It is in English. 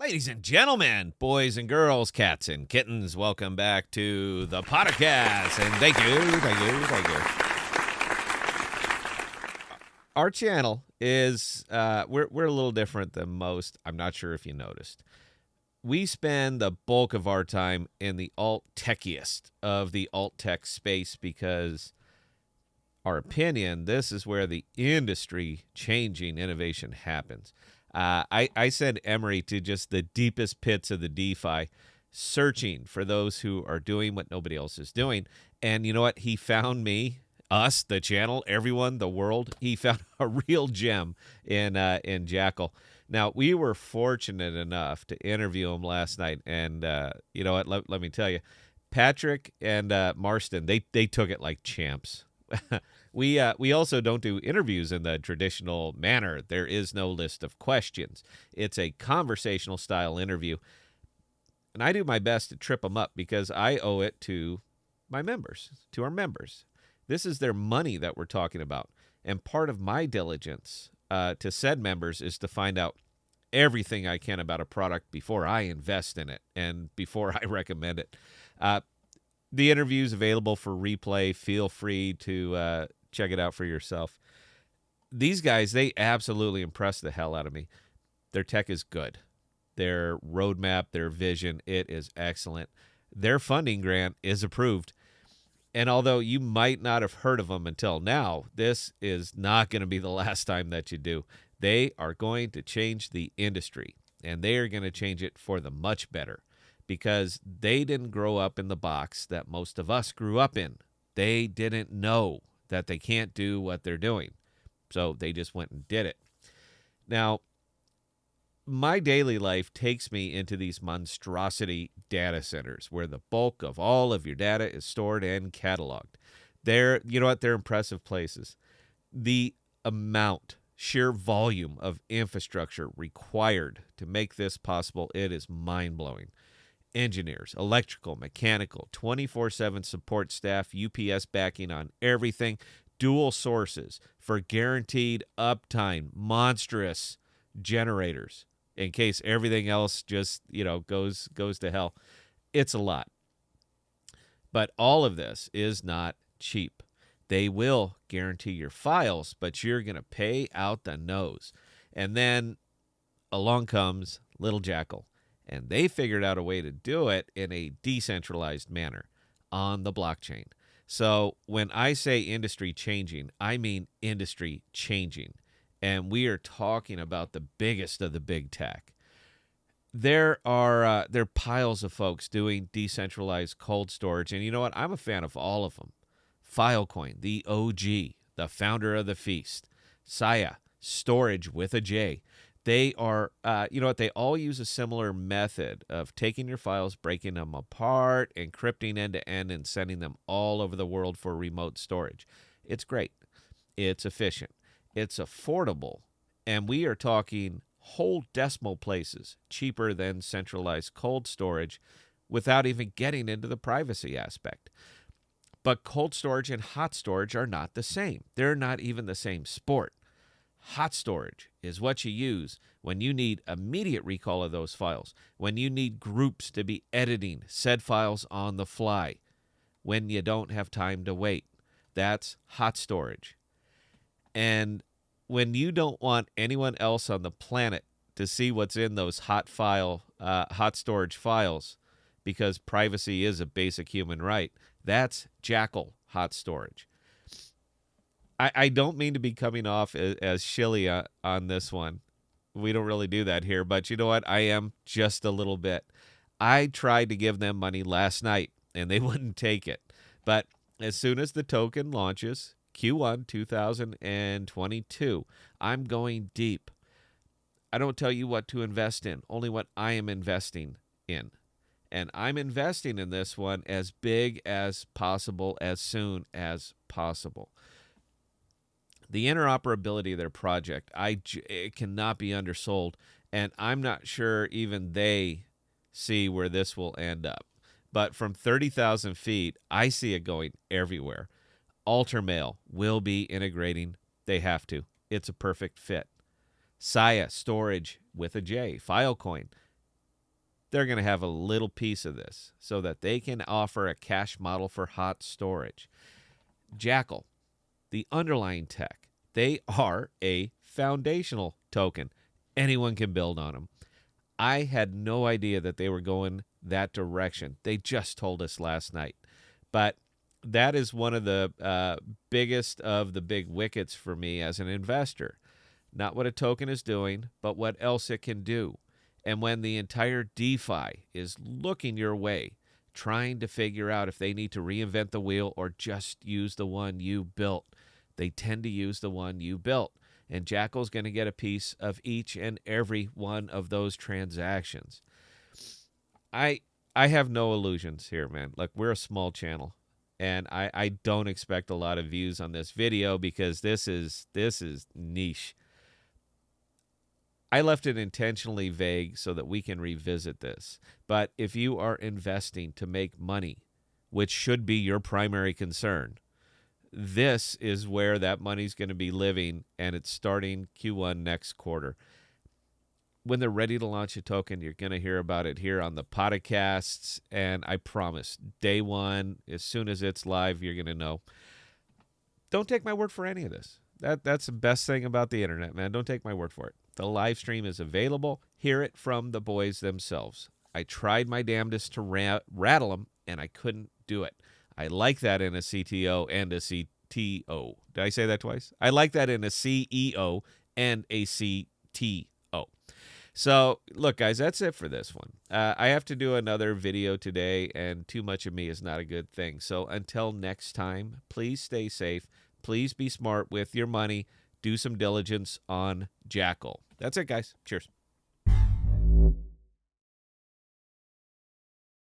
Ladies and gentlemen, boys and girls, cats and kittens, welcome back to the podcast. And thank you. Our channel is, we're a little different than most. I'm not sure if you noticed. We spend the bulk of our time in the alt-techiest of the alt-tech space because, our opinion, this is where the industry-changing innovation happens. I send Emery to just the deepest pits of the DeFi, searching for those who are doing what nobody else is doing. And you know what? He found me, us, the channel, everyone, the world. He found a real gem in Jackal. Now, we were fortunate enough to interview him last night. And you know what? Let me tell you, Patrick and Marston, they took it like champs. We also don't do interviews in the traditional manner. There is no list of questions. It's a conversational style interview. And I do my best to trip them up because I owe it to my members, to our members. This is their money that we're talking about. And part of my diligence to said members is to find out everything I can about a product before I invest in it and before I recommend it. The interview is available for replay. Feel free to check it out for yourself. These guys, they absolutely impress the hell out of me. Their tech is good. Their roadmap, their vision, it is excellent. Their funding grant is approved. And although you might not have heard of them until now, this is not going to be the last time that you do. They are going to change the industry, and they are going to change it for the much better. Because they didn't grow up in the box that most of us grew up in. They didn't know that they can't do what they're doing. So they just went and did it. Now, my daily life takes me into these monstrosity data centers where the bulk of all of your data is stored and cataloged. You know what? They're impressive places. The amount, sheer volume of infrastructure required to make this possible, it is mind-blowing. Engineers, electrical, mechanical, 24/7 support staff, UPS backing on everything, dual sources for guaranteed uptime, monstrous generators in case everything else just, goes to hell. It's a lot. But all of this is not cheap. They will guarantee your files, but you're going to pay out the nose. And then along comes little Jackal. And they figured out a way to do it in a decentralized manner on the blockchain. So when I say industry changing, I mean industry changing. And we are talking about the biggest of the big tech. There are piles of folks doing decentralized cold storage. And you know what? I'm a fan of all of them. Filecoin, the OG, the founder of the feast. Saya, storage with a J. They are, they all use a similar method of taking your files, breaking them apart, encrypting end-to-end, and sending them all over the world for remote storage. It's great. It's efficient. It's affordable. And we are talking whole decimal places cheaper than centralized cold storage without even getting into the privacy aspect. But cold storage and hot storage are not the same. They're not even the same sport. Hot storage is what you use when you need immediate recall of those files, when you need groups to be editing said files on the fly, when you don't have time to wait. That's hot storage. And when you don't want anyone else on the planet to see what's in those hot storage files, because privacy is a basic human right, that's Jackal hot storage. I don't mean to be coming off as shilly on this one. We don't really do that here, but you know what? I am just a little bit. I tried to give them money last night, and they wouldn't take it. But as soon as the token launches, Q1 2022, I'm going deep. I don't tell you what to invest in, only what I am investing in. And I'm investing in this one as big as possible, as soon as possible. The interoperability of their project, it cannot be undersold, and I'm not sure even they see where this will end up. But from 30,000 feet, I see it going everywhere. Altermail will be integrating. They have to. It's a perfect fit. Saya, storage with a J. Filecoin, they're going to have a little piece of this so that they can offer a cash model for hot storage. Jackal, the underlying tech, they are a foundational token. Anyone can build on them. I had no idea that they were going that direction. They just told us last night. But that is one of the biggest of the big wickets for me as an investor. Not what a token is doing, but what else it can do. And when the entire DeFi is looking your way, trying to figure out if they need to reinvent the wheel or just use the one you built, they tend to use the one you built. And Jackal's going to get a piece of each and every one of those transactions. I have no illusions here, man. Look, we're a small channel, and I don't expect a lot of views on this video because this is niche. I left it intentionally vague so that we can revisit this. But if you are investing to make money, which should be your primary concern, this is where that money's going to be living, and it's starting Q1 next quarter. When they're ready to launch a token, you're going to hear about it here on the podcasts, and I promise, day one, as soon as it's live, you're going to know. Don't take my word for any of this. That's the best thing about the internet, man. Don't take my word for it. The live stream is available. Hear it from the boys themselves. I tried my damnedest to rattle them, and I couldn't do it. I like that in a CTO and a CTO. Did I say that twice? I like that in a CEO and a CTO. So, look, guys, that's it for this one. I have to do another video today, and too much of me is not a good thing. So until next time, please stay safe. Please be smart with your money. Do some diligence on Jackal. That's it, guys. Cheers.